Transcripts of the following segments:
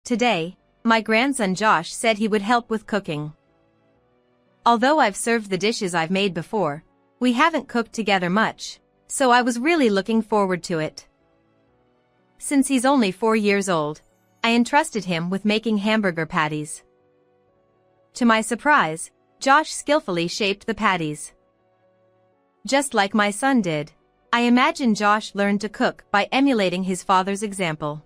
Today, my grandson Josh said he would help with cooking. Although I've served the dishes I've made before, we haven't cooked together much, so I was really looking forward to it. Since he's only 4 years old, I entrusted him with making hamburger patties. To my surprise, Josh skillfully shaped the patties. Just like my son did, I imagine Josh learned to cook by emulating his father's example.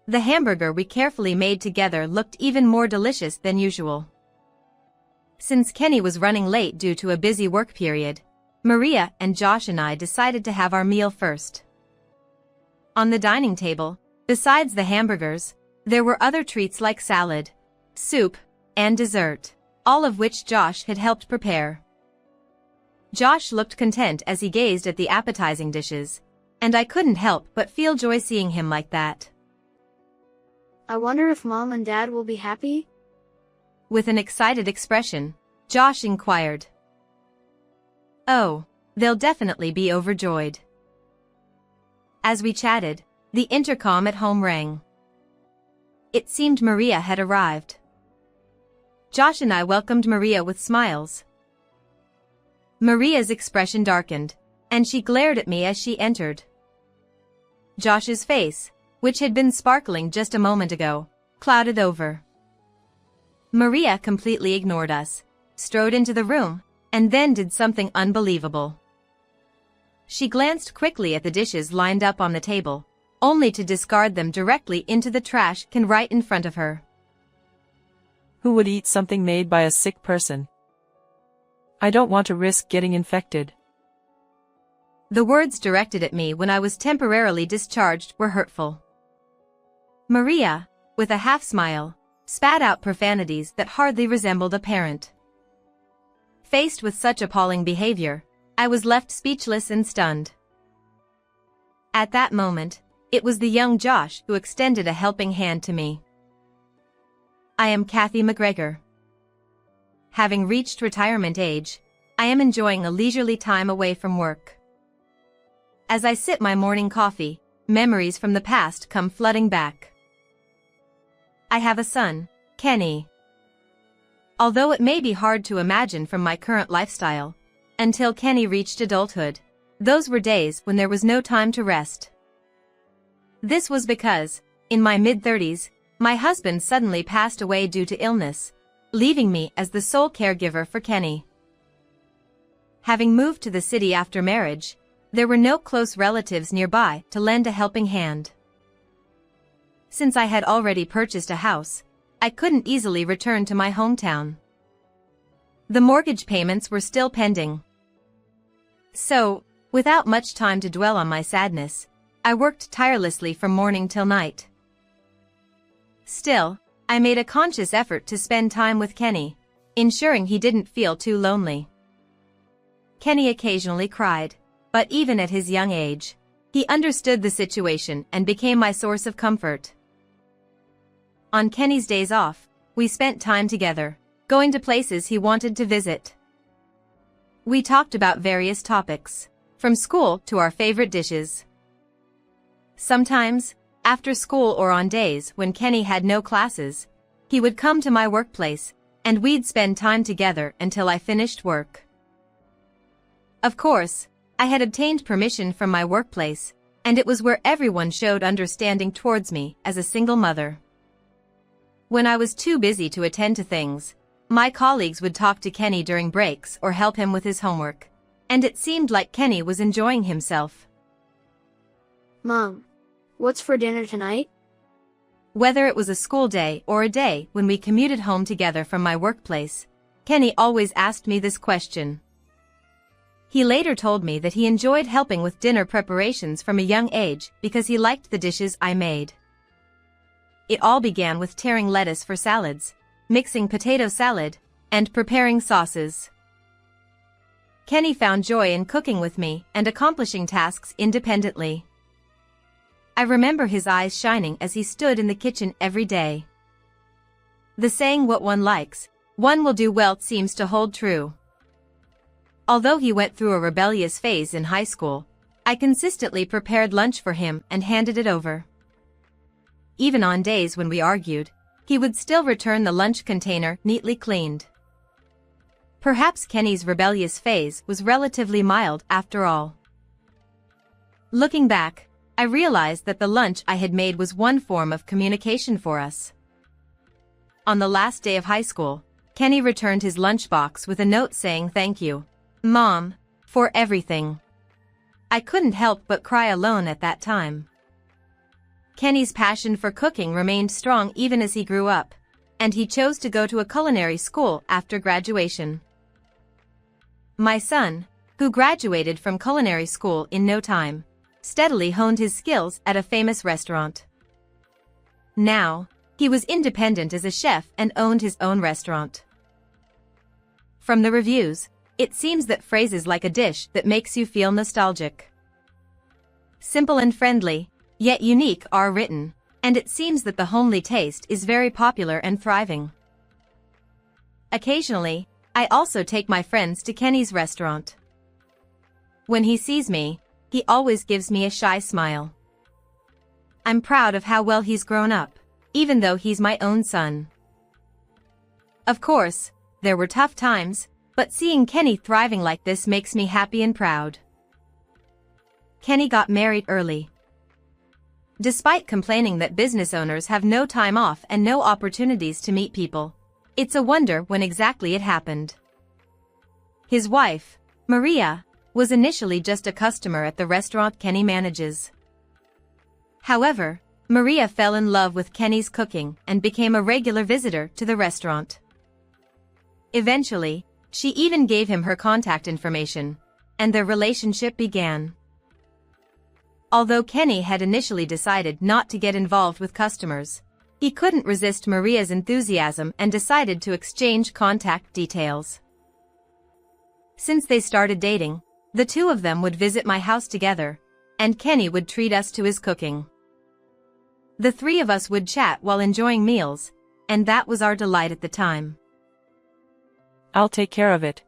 The hamburger we carefully made together looked even more delicious than usual. Since Kenny was running late due to a busy work period, Maria and Josh and I decided to have our meal first. On the dining table, besides the hamburgers, there were other treats like salad, soup, and dessert, all of which Josh had helped prepare. Josh looked content as he gazed at the appetizing dishes, and I couldn't help but feel joy seeing him like that. I wonder if Mom and Dad will be happy? With an excited expression, Josh inquired. Oh, they'll definitely be overjoyed. As we chatted, the intercom at home rang. It seemed Maria had arrived. Josh and I welcomed Maria with smiles. Maria's expression darkened, and she glared at me as she entered. Josh's face, which had been sparkling just a moment ago, clouded over. Maria completely ignored us, strode into the room, and then did something unbelievable. She glanced quickly at the dishes lined up on the table, only to discard them directly into the trash can right in front of her. Who would eat something made by a sick person? I don't want to risk getting infected. The words directed at me when I was temporarily discharged were hurtful. Maria, with a half-smile, spat out profanities that hardly resembled a parent. Faced with such appalling behavior, I was left speechless and stunned. At that moment, it was the young Josh who extended a helping hand to me. I am Kathy McGregor. Having reached retirement age, I am enjoying a leisurely time away from work. As I sip my morning coffee, memories from the past come flooding back. I have a son, Kenny. Although it may be hard to imagine from my current lifestyle, until Kenny reached adulthood, those were days when there was no time to rest. This was because, in my mid-30s, my husband suddenly passed away due to illness, leaving me as the sole caregiver for Kenny. Having moved to the city after marriage, there were no close relatives nearby to lend a helping hand. Since I had already purchased a house, I couldn't easily return to my hometown. The mortgage payments were still pending. So, without much time to dwell on my sadness, I worked tirelessly from morning till night. Still, I made a conscious effort to spend time with Kenny, ensuring he didn't feel too lonely. Kenny occasionally cried, but even at his young age, he understood the situation and became my source of comfort. On Kenny's days off, we spent time together, going to places he wanted to visit. We talked about various topics, from school to our favorite dishes. Sometimes, after school or on days when Kenny had no classes, he would come to my workplace, and we'd spend time together until I finished work. Of course, I had obtained permission from my workplace, and it was where everyone showed understanding towards me as a single mother. When I was too busy to attend to things, my colleagues would talk to Kenny during breaks or help him with his homework, and it seemed like Kenny was enjoying himself. Mom, what's for dinner tonight? Whether it was a school day or a day when we commuted home together from my workplace, Kenny always asked me this question. He later told me that he enjoyed helping with dinner preparations from a young age because he liked the dishes I made. It all began with tearing lettuce for salads, mixing potato salad, and preparing sauces. Kenny found joy in cooking with me and accomplishing tasks independently. I remember his eyes shining as he stood in the kitchen every day. The saying "what one likes, one will do well" seems to hold true. Although he went through a rebellious phase in high school, I consistently prepared lunch for him and handed it over. even on days when we argued, he would still return the lunch container neatly cleaned. Perhaps Kenny's rebellious phase was relatively mild after all. Looking back, I realized that the lunch I had made was one form of communication for us. On the last day of high school, Kenny returned his lunchbox with a note saying thank you, Mom, for everything. I couldn't help but cry alone at that time. Kenny's passion for cooking remained strong even as he grew up, and he chose to go to a culinary school after graduation. My son, who graduated from culinary school in no time, steadily honed his skills at a famous restaurant. Now, he was independent as a chef and owned his own restaurant. From the reviews, it seems that phrases like a dish that makes you feel nostalgic, simple and friendly, yet unique are written, and it seems that the homely taste is very popular and thriving. Occasionally, I also take my friends to Kenny's restaurant. When he sees me, he always gives me a shy smile. I'm proud of how well he's grown up, even though he's my own son. Of course, there were tough times, but seeing Kenny thriving like this makes me happy and proud. Kenny got married early. Despite complaining that business owners have no time off and no opportunities to meet people, it's a wonder when exactly it happened. His wife, Maria, was initially just a customer at the restaurant Kenny manages. However, Maria fell in love with Kenny's cooking and became a regular visitor to the restaurant. Eventually, she even gave him her contact information, and their relationship began. Although Kenny had initially decided not to get involved with customers, he couldn't resist Maria's enthusiasm and decided to exchange contact details. Since they started dating, the two of them would visit my house together, and Kenny would treat us to his cooking. The three of us would chat while enjoying meals, and that was our delight at the time. I'll take care of it.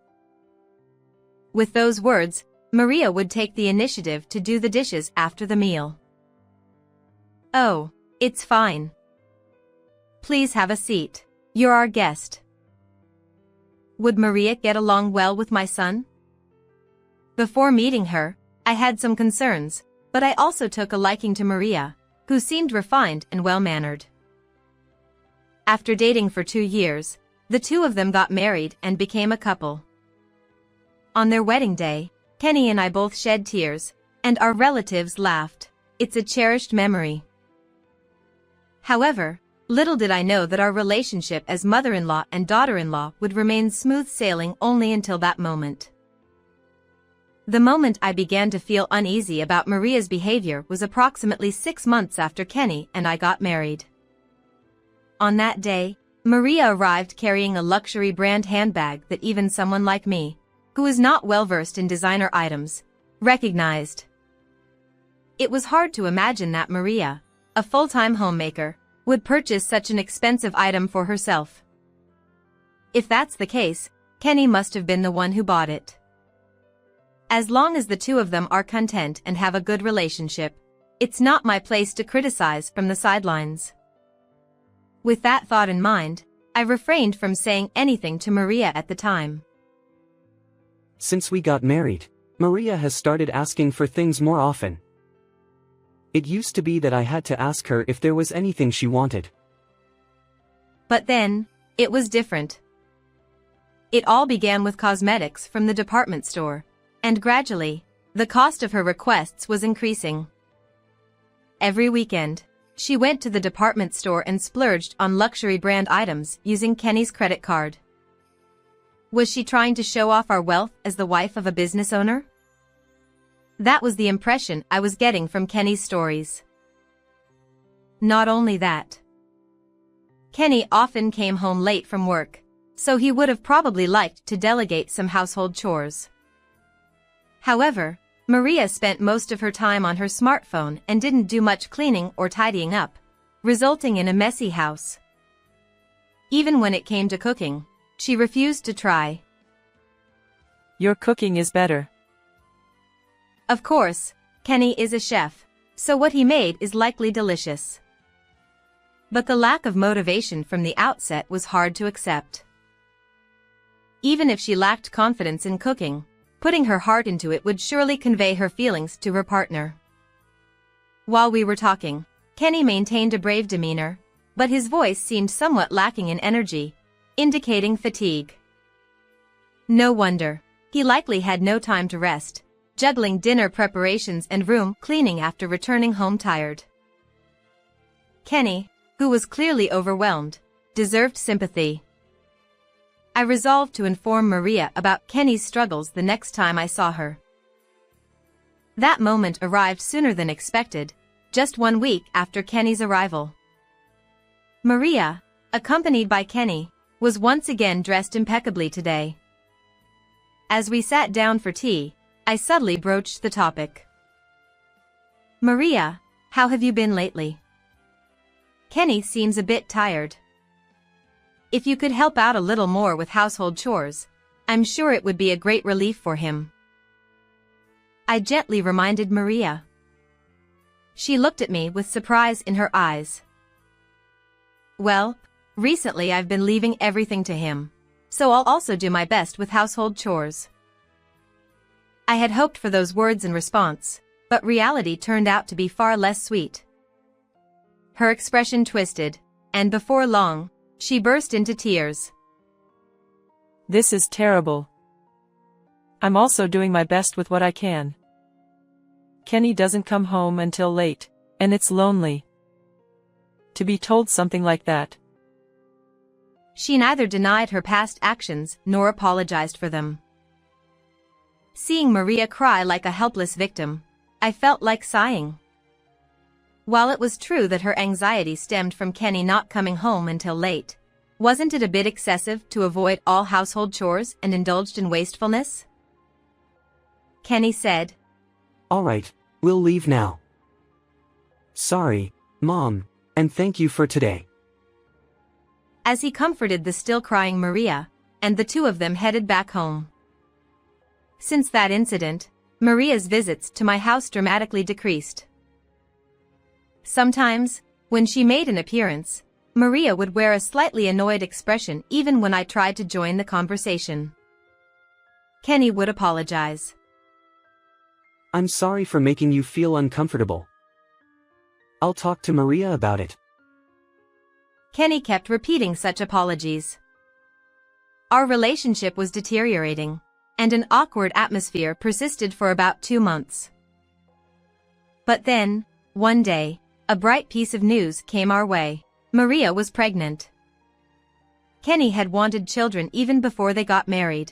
With those words, Maria would take the initiative to do the dishes after the meal. Oh, it's fine. Please have a seat. You're our guest. Would Maria get along well with my son? Before meeting her, I had some concerns, but I also took a liking to Maria, who seemed refined and well-mannered. After dating for 2 years, the two of them got married and became a couple. On their wedding day, Kenny and I both shed tears, and our relatives laughed. It's a cherished memory. However, little did I know that our relationship as mother-in-law and daughter-in-law would remain smooth sailing only until that moment. The moment I began to feel uneasy about Maria's behavior was approximately 6 months after Kenny and I got married. On that day, Maria arrived carrying a luxury brand handbag that even someone like me, who is not well-versed in designer items, recognized. It was hard to imagine that Maria, a full-time homemaker, would purchase such an expensive item for herself. If that's the case, Kenny must have been the one who bought it. As long as the two of them are content and have a good relationship, it's not my place to criticize from the sidelines. With that thought in mind, I refrained from saying anything to Maria at the time. Since we got married, Maria has started asking for things more often. It used to be that I had to ask her if there was anything she wanted. But then, it was different. It all began with cosmetics from the department store, and gradually, the cost of her requests was increasing. Every weekend, she went to the department store and splurged on luxury brand items using Kenny's credit card. Was she trying to show off our wealth as the wife of a business owner? That was the impression I was getting from Kenny's stories. Not only that, Kenny often came home late from work, so he would have probably liked to delegate some household chores. However, Maria spent most of her time on her smartphone and didn't do much cleaning or tidying up, resulting in a messy house. Even when it came to cooking, she refused to try. Your cooking is better. Of course, Kenny is a chef, so what he made is likely delicious. but the lack of motivation from the outset was hard to accept. Even if she lacked confidence in cooking, putting her heart into it would surely convey her feelings to her partner. While we were talking, Kenny maintained a brave demeanor, but his voice seemed somewhat lacking in energy, indicating fatigue. No wonder. He likely had no time to rest, juggling dinner preparations and room cleaning after returning home tired. Kenny, who was clearly overwhelmed, deserved sympathy. I resolved to inform Maria about Kenny's struggles the next time I saw her. That moment arrived sooner than expected, just 1 week after Kenny's arrival. Maria, accompanied by Kenny, was once again dressed impeccably today. As we sat down for tea, I subtly broached the topic. "Maria, how have you been lately? Kenny seems a bit tired. If you could help out a little more with household chores, I'm sure it would be a great relief for him," I gently reminded Maria. She looked at me with surprise in her eyes. "Well, recently I've been leaving everything to him, so I'll also do my best with household chores." I had hoped for those words in response, but reality turned out to be far less sweet. Her expression twisted, and before long, she burst into tears. This is terrible. I'm also doing my best with what I can. Kenny doesn't come home until late, and it's lonely. To be told something like that. She neither denied her past actions nor apologized for them. Seeing Maria cry like a helpless victim, I felt like sighing. While it was true that her anxiety stemmed from Kenny not coming home until late, wasn't it a bit excessive to avoid all household chores and indulged in wastefulness? Kenny said, "All right, we'll leave now. Sorry, Mom, and thank you for today," as he comforted the still crying Maria, and the two of them headed back home. Since that incident, Maria's visits to my house dramatically decreased. Sometimes, when she made an appearance, Maria would wear a slightly annoyed expression even when I tried to join the conversation. Kenny would apologize. "I'm sorry for making you feel uncomfortable. I'll talk to Maria about it." Kenny kept repeating such apologies. Our relationship was deteriorating, and an awkward atmosphere persisted for about 2 months. But then, one day, a bright piece of news came our way. Maria was pregnant. Kenny had wanted children even before they got married.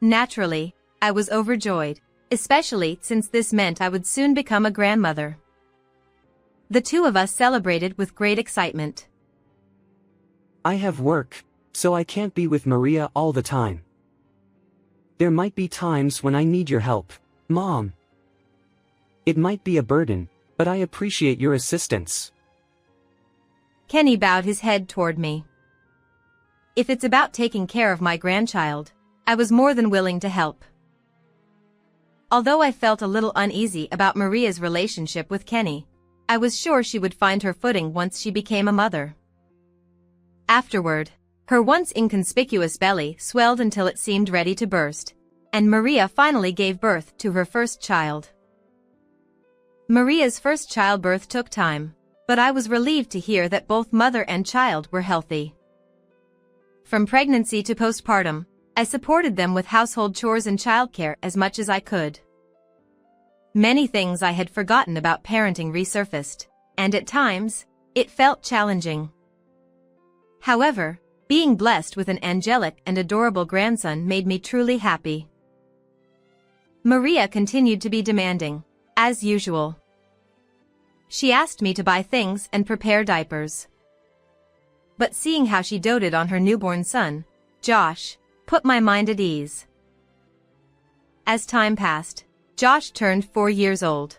Naturally, I was overjoyed, especially since this meant I would soon become a grandmother. The two of us celebrated with great excitement. "I have work, so I can't be with Maria all the time. There might be times when I need your help, Mom. It might be a burden, but I appreciate your assistance." Kenny bowed his head toward me. If it's about taking care of my grandchild, I was more than willing to help. Although I felt a little uneasy about Maria's relationship with Kenny, I was sure she would find her footing once she became a mother. Afterward, her once inconspicuous belly swelled until it seemed ready to burst, and Maria finally gave birth to her first child. Maria's first childbirth took time, but I was relieved to hear that both mother and child were healthy. From pregnancy to postpartum, I supported them with household chores and childcare as much as I could. Many things I had forgotten about parenting resurfaced, and at times, it felt challenging. However, being blessed with an angelic and adorable grandson made me truly happy. Maria continued to be demanding, as usual. She asked me to buy things and prepare diapers. But seeing how she doted on her newborn son, Josh, put my mind at ease. As time passed, Josh turned 4 years old.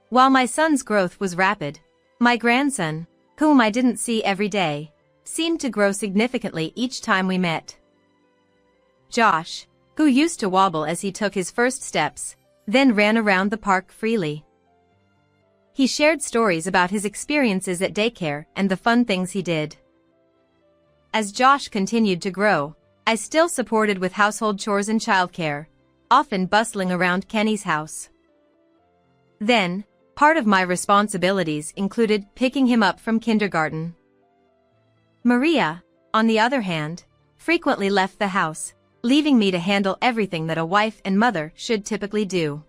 While my son's growth was rapid, my grandson, whom I didn't see every day, seemed to grow significantly each time we met. Josh, who used to wobble as he took his first steps, then ran around the park freely. He shared stories about his experiences at daycare and the fun things he did. As Josh continued to grow, I still supported with household chores and childcare, often bustling around Kenny's house. Then, part of my responsibilities included picking him up from kindergarten. Maria, on the other hand, frequently left the house, leaving me to handle everything that a wife and mother should typically do.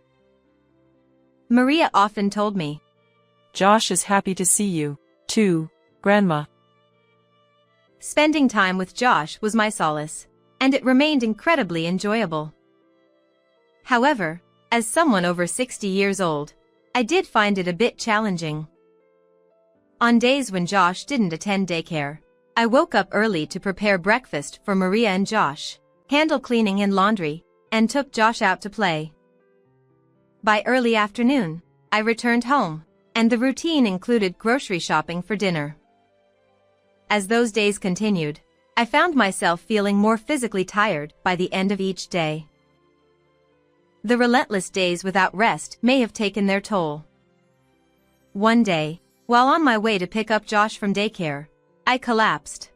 Maria often told me, "Josh is happy to see you, too, Grandma." Spending time with Josh was my solace, and it remained incredibly enjoyable. However, as someone over 60 years old, I did find it a bit challenging. On days when Josh didn't attend daycare, I woke up early to prepare breakfast for Maria and Josh, handle cleaning and laundry, and took Josh out to play. By early afternoon, I returned home, and the routine included grocery shopping for dinner. As those days continued, I found myself feeling more physically tired by the end of each day. The relentless days without rest may have taken their toll. One day, while on my way to pick up Josh from daycare, I collapsed.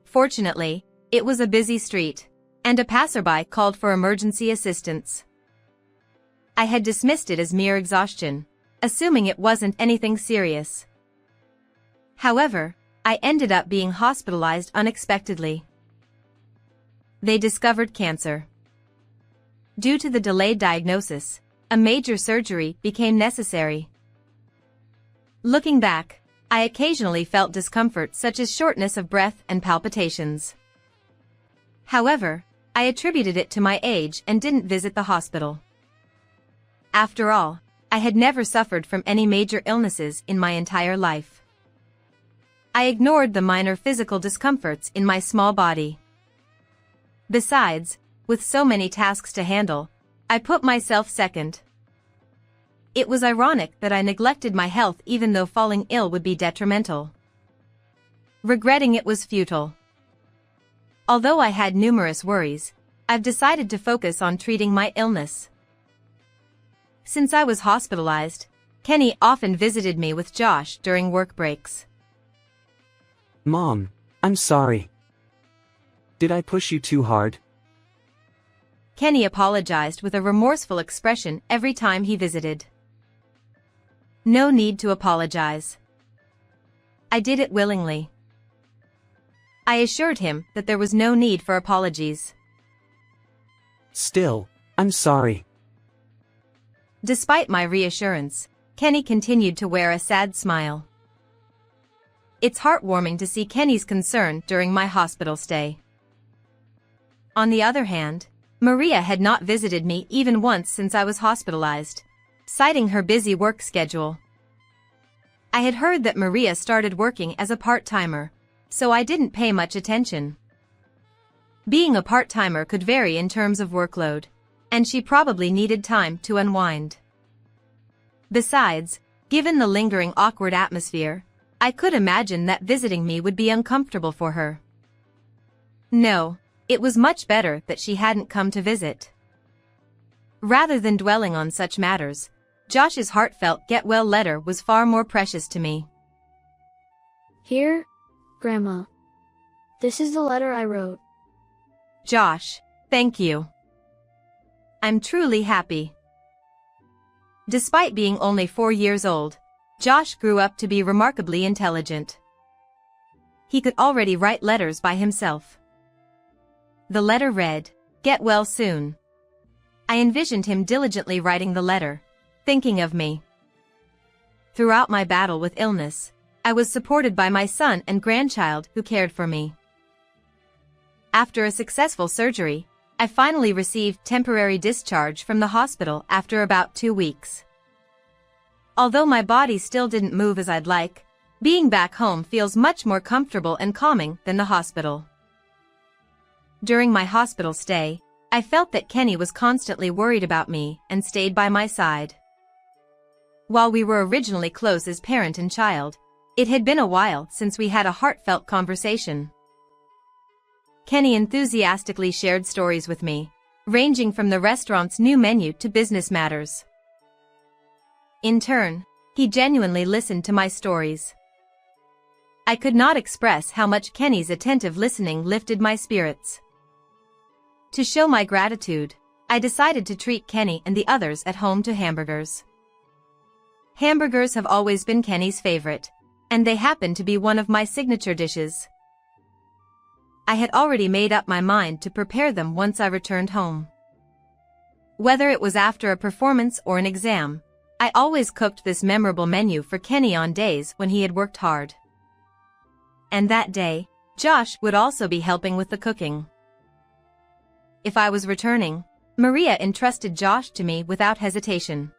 Fortunately, it was a busy street, and a passerby called for emergency assistance. I had dismissed it as mere exhaustion, assuming it wasn't anything serious. However, I ended up being hospitalized unexpectedly. They discovered cancer. Due to the delayed diagnosis, a major surgery became necessary. Looking back, I occasionally felt discomfort such as shortness of breath and palpitations. However, I attributed it to my age and didn't visit the hospital. After all, I had never suffered from any major illnesses in my entire life. I ignored the minor physical discomforts in my small body. Besides, with so many tasks to handle, I put myself second. It was ironic that I neglected my health even though falling ill would be detrimental. Regretting it was futile. Although I had numerous worries, I've decided to focus on treating my illness. Since I was hospitalized, Kenny often visited me with Josh during work breaks. Mom, I'm sorry. Did I push you too hard? Kenny apologized with a remorseful expression every time he visited. No need to apologize. I did it willingly. I assured him that there was no need for apologies. Still, I'm sorry. Despite my reassurance, Kenny continued to wear a sad smile. It's heartwarming to see Kenny's concern during my hospital stay. On the other hand, Maria had not visited me even once since I was hospitalized, citing her busy work schedule. I had heard that Maria started working as a part-timer, so I didn't pay much attention. Being a part-timer could vary in terms of workload, and she probably needed time to unwind. Besides, given the lingering awkward atmosphere, I could imagine that visiting me would be uncomfortable for her. No, it was much better that she hadn't come to visit. Rather than dwelling on such matters, Josh's heartfelt get-well letter was far more precious to me. Here, Grandma. This is the letter I wrote. Josh, thank you. I'm truly happy. Despite being only 4 years old, Josh grew up to be remarkably intelligent. He could already write letters by himself. The letter read, "Get well soon." I envisioned him diligently writing the letter, thinking of me. Throughout my battle with illness, I was supported by my son and grandchild who cared for me. After a successful surgery, I finally received temporary discharge from the hospital after about 2 weeks. Although my body still didn't move as I'd like, being back home feels much more comfortable and calming than the hospital. During my hospital stay, I felt that Kenny was constantly worried about me and stayed by my side. While we were originally close as parent and child, it had been a while since we had a heartfelt conversation. Kenny enthusiastically shared stories with me, ranging from the restaurant's new menu to business matters. In turn, he genuinely listened to my stories. I could not express how much Kenny's attentive listening lifted my spirits. To show my gratitude, I decided to treat Kenny and the others at home to hamburgers. Hamburgers have always been Kenny's favorite, and they happen to be one of my signature dishes. I had already made up my mind to prepare them once I returned home. Whether it was after a performance or an exam, I always cooked this memorable menu for Kenny on days when he had worked hard. And that day, Josh would also be helping with the cooking. If I was returning, Maria entrusted Josh to me without hesitation.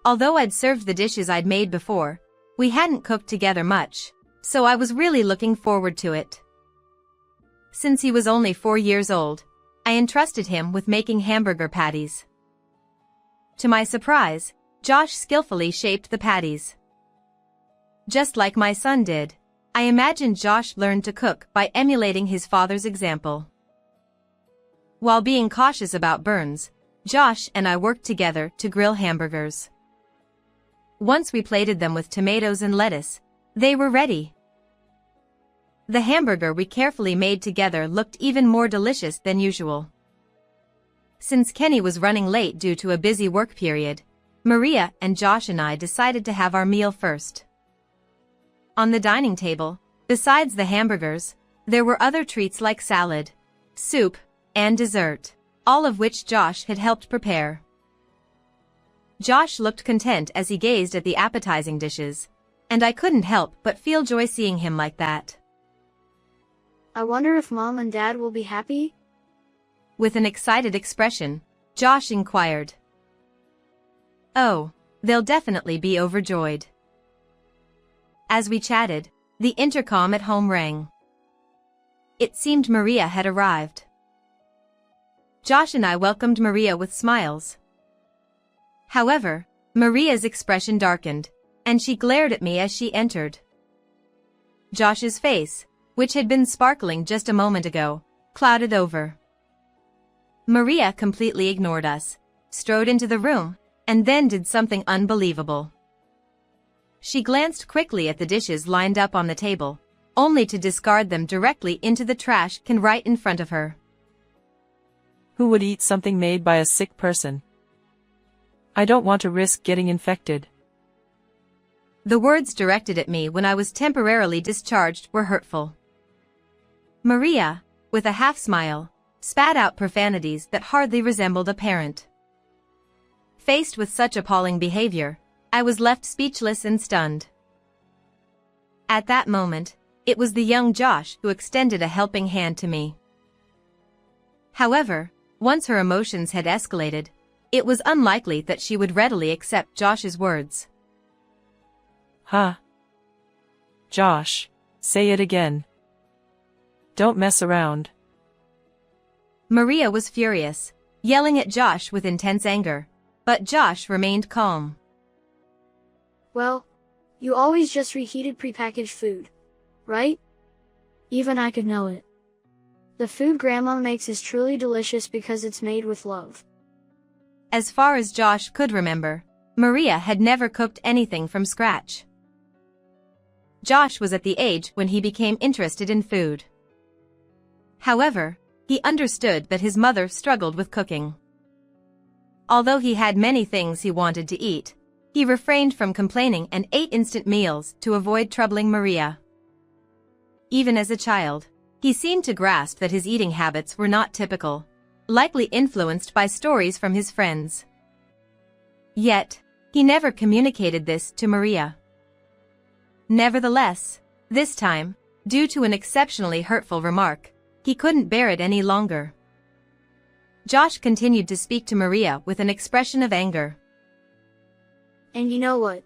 Although I'd served the dishes I'd made before, we hadn't cooked together much, so I was really looking forward to it. Since he was only 4 years old, I entrusted him with making hamburger patties. To my surprise, Josh skillfully shaped the patties. Just like my son did, I imagined Josh learned to cook by emulating his father's example. While being cautious about burns, Josh and I worked together to grill hamburgers. Once we plated them with tomatoes and lettuce, they were ready. The hamburger we carefully made together looked even more delicious than usual. Since Kenny was running late due to a busy work period, Maria and Josh and I decided to have our meal first. On the dining table, besides the hamburgers, there were other treats like salad, soup, and dessert, all of which Josh had helped prepare. Josh looked content as he gazed at the appetizing dishes, and I couldn't help but feel joy seeing him like that. I wonder if Mom and Dad will be happy? With an excited expression, Josh inquired. Oh, they'll definitely be overjoyed. As we chatted, the intercom at home rang. It seemed Maria had arrived. Josh and I welcomed Maria with smiles. However, Maria's expression darkened, and she glared at me as she entered. Josh's face, which had been sparkling just a moment ago, clouded over. Maria completely ignored us, strode into the room, and then did something unbelievable. She glanced quickly at the dishes lined up on the table, only to discard them directly into the trash can right in front of her. Who would eat something made by a sick person? I don't want to risk getting infected. The words directed at me when I was temporarily discharged were hurtful. Maria, with a half-smile, spat out profanities that hardly resembled a parent. Faced with such appalling behavior, I was left speechless and stunned. At that moment, it was the young Josh who extended a helping hand to me. However, once her emotions had escalated, it was unlikely that she would readily accept Josh's words. Huh? Josh, say it again. Don't mess around. Maria was furious, yelling at Josh with intense anger, but Josh remained calm. Well, you always just reheated prepackaged food, right? Even I could know it. The food Grandma makes is truly delicious because it's made with love. As far as Josh could remember, Maria had never cooked anything from scratch. Josh was at the age when he became interested in food. However, he understood that his mother struggled with cooking. Although he had many things he wanted to eat, he refrained from complaining and ate instant meals to avoid troubling Maria. Even as a child, he seemed to grasp that his eating habits were not typical, likely influenced by stories from his friends. Yet, he never communicated this to Maria. Nevertheless, this time, due to an exceptionally hurtful remark, he couldn't bear it any longer. Josh continued to speak to Maria with an expression of anger. And you know what,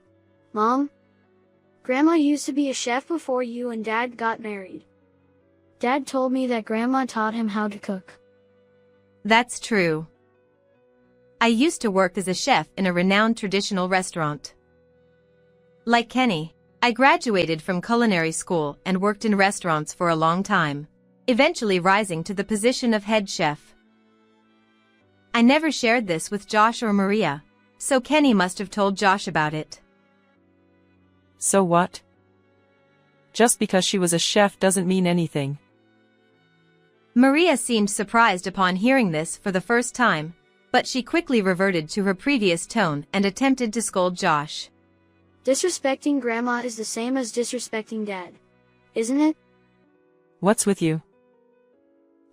Mom? Grandma used to be a chef before you and Dad got married. Dad told me that Grandma taught him how to cook. That's true. I used to work as a chef in a renowned traditional restaurant. Like Kenny, I graduated from culinary school and worked in restaurants for a long time, eventually rising to the position of head chef. I never shared this with Josh or Maria, so Kenny must have told Josh about it. So what? Just because she was a chef doesn't mean anything. Maria seemed surprised upon hearing this for the first time, but she quickly reverted to her previous tone and attempted to scold Josh. Disrespecting Grandma is the same as disrespecting Dad, isn't it? What's with you?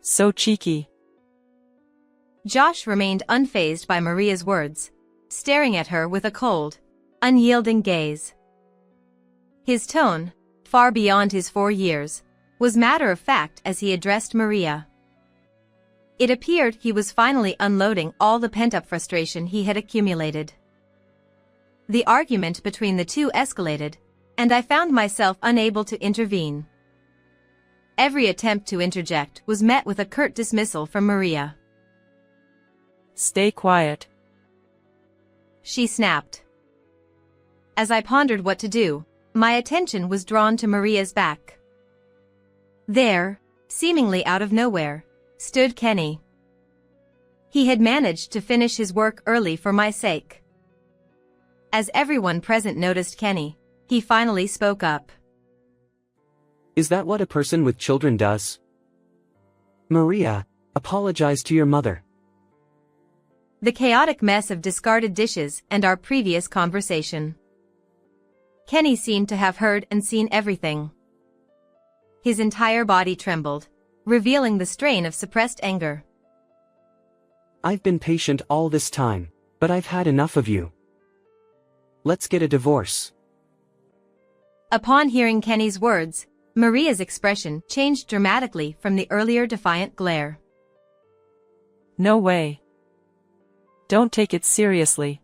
So cheeky. Josh remained unfazed by Maria's words, staring at her with a cold, unyielding gaze. His tone, far beyond his 4 years, was matter-of-fact as he addressed Maria. It appeared he was finally unloading all the pent-up frustration he had accumulated. The argument between the two escalated, and I found myself unable to intervene. Every attempt to interject was met with a curt dismissal from Maria. Stay quiet, she snapped. As I pondered what to do, my attention was drawn to Maria's back. There, seemingly out of nowhere, stood Kenny. He had managed to finish his work early for my sake. As everyone present noticed Kenny, he finally spoke up. Is that what a person with children does? Maria, apologize to your mother. The chaotic mess of discarded dishes and our previous conversation. Kenny seemed to have heard and seen everything. His entire body trembled, revealing the strain of suppressed anger. I've been patient all this time, but I've had enough of you. Let's get a divorce. Upon hearing Kenny's words, Maria's expression changed dramatically from the earlier defiant glare. No way. Don't take it seriously.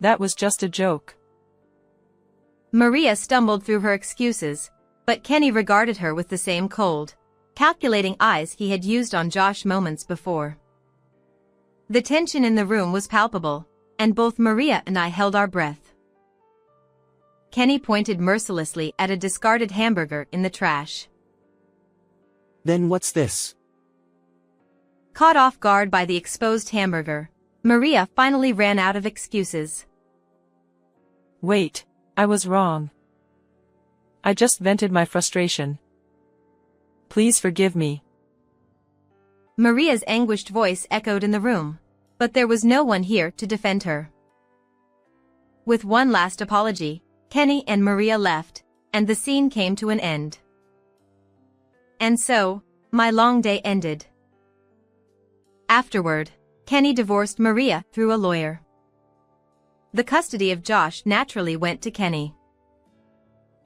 That was just a joke. Maria stumbled through her excuses, but Kenny regarded her with the same cold, calculating eyes he had used on Josh moments before. The tension in the room was palpable, and both Maria and I held our breath. Kenny pointed mercilessly at a discarded hamburger in the trash. Then what's this? Caught off guard by the exposed hamburger, Maria finally ran out of excuses. Wait, I was wrong. I just vented my frustration. Please forgive me. Maria's anguished voice echoed in the room, but there was no one here to defend her. With one last apology, Kenny and Maria left, and the scene came to an end. And so, my long day ended. Afterward, Kenny divorced Maria through a lawyer. The custody of Josh naturally went to Kenny.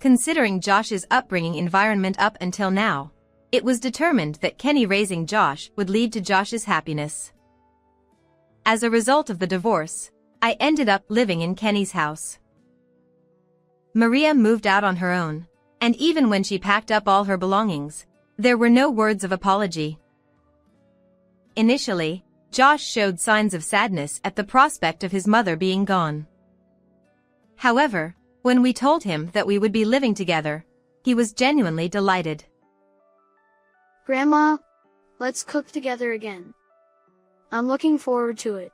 Considering Josh's upbringing environment up until now, it was determined that Kenny raising Josh would lead to Josh's happiness. As a result of the divorce, I ended up living in Kenny's house. Maria moved out on her own, and even when she packed up all her belongings, there were no words of apology. Initially, Josh showed signs of sadness at the prospect of his mother being gone. However, when we told him that we would be living together, he was genuinely delighted. Grandma, let's cook together again. I'm looking forward to it.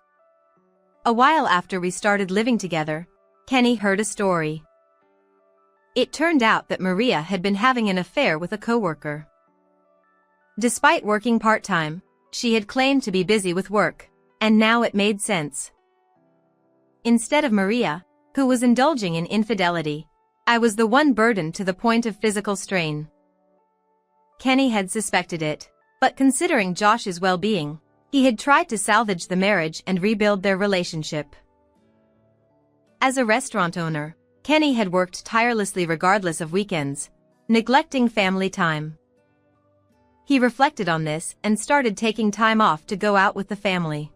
A while after we started living together, Kenny heard a story. It turned out that Maria had been having an affair with a coworker. Despite working part-time, she had claimed to be busy with work, and now it made sense. Instead of Maria, who was indulging in infidelity, I was the one burdened to the point of physical strain. Kenny had suspected it, but considering Josh's well-being, he had tried to salvage the marriage and rebuild their relationship. As a restaurant owner, Kenny had worked tirelessly regardless of weekends, neglecting family time. He reflected on this and started taking time off to go out with the family.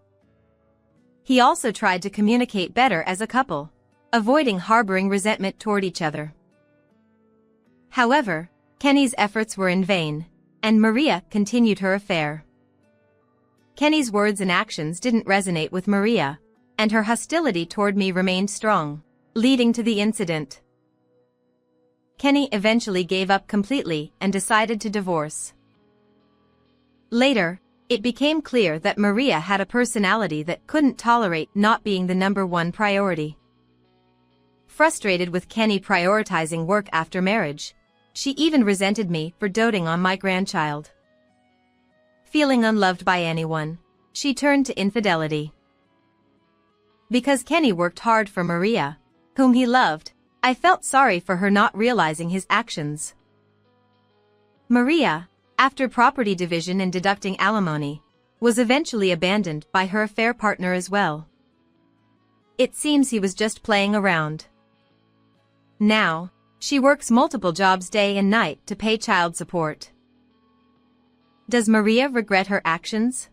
He also tried to communicate better as a couple, avoiding harboring resentment toward each other. However, Kenny's efforts were in vain, and Maria continued her affair. Kenny's words and actions didn't resonate with Maria, and her hostility toward me remained strong, leading to the incident. Kenny eventually gave up completely and decided to divorce. Later, it became clear that Maria had a personality that couldn't tolerate not being the number one priority. Frustrated with Kenny prioritizing work after marriage, she even resented me for doting on my grandchild. Feeling unloved by anyone, she turned to infidelity. Because Kenny worked hard for Maria, whom he loved, I felt sorry for her not realizing his actions. Maria, after property division and deducting alimony, was eventually abandoned by her affair partner as well. It seems he was just playing around. Now, she works multiple jobs day and night to pay child support. Does Maria regret her actions?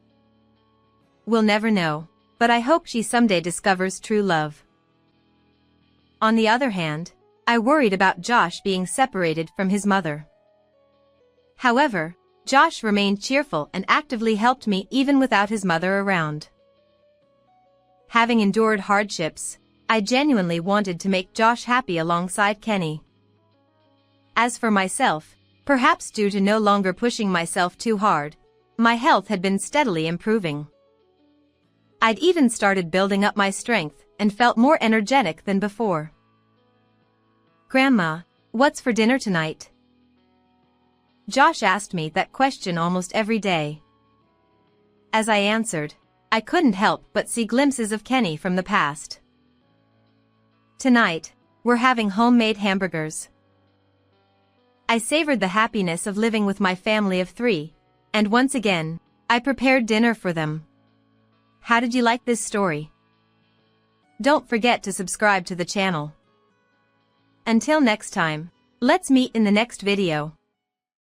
We'll never know, but I hope she someday discovers true love. On the other hand, I worried about Josh being separated from his mother. However, Josh remained cheerful and actively helped me even without his mother around. Having endured hardships, I genuinely wanted to make Josh happy alongside Kenny. As for myself, perhaps due to no longer pushing myself too hard, my health had been steadily improving. I'd even started building up my strength and felt more energetic than before. "Grandma, what's for dinner tonight?" Josh asked me that question almost every day. As I answered, I couldn't help but see glimpses of Kenny from the past. "Tonight, we're having homemade hamburgers." I savored the happiness of living with my family of 3, and once again, I prepared dinner for them. How did you like this story? Don't forget to subscribe to the channel. Until next time, let's meet in the next video.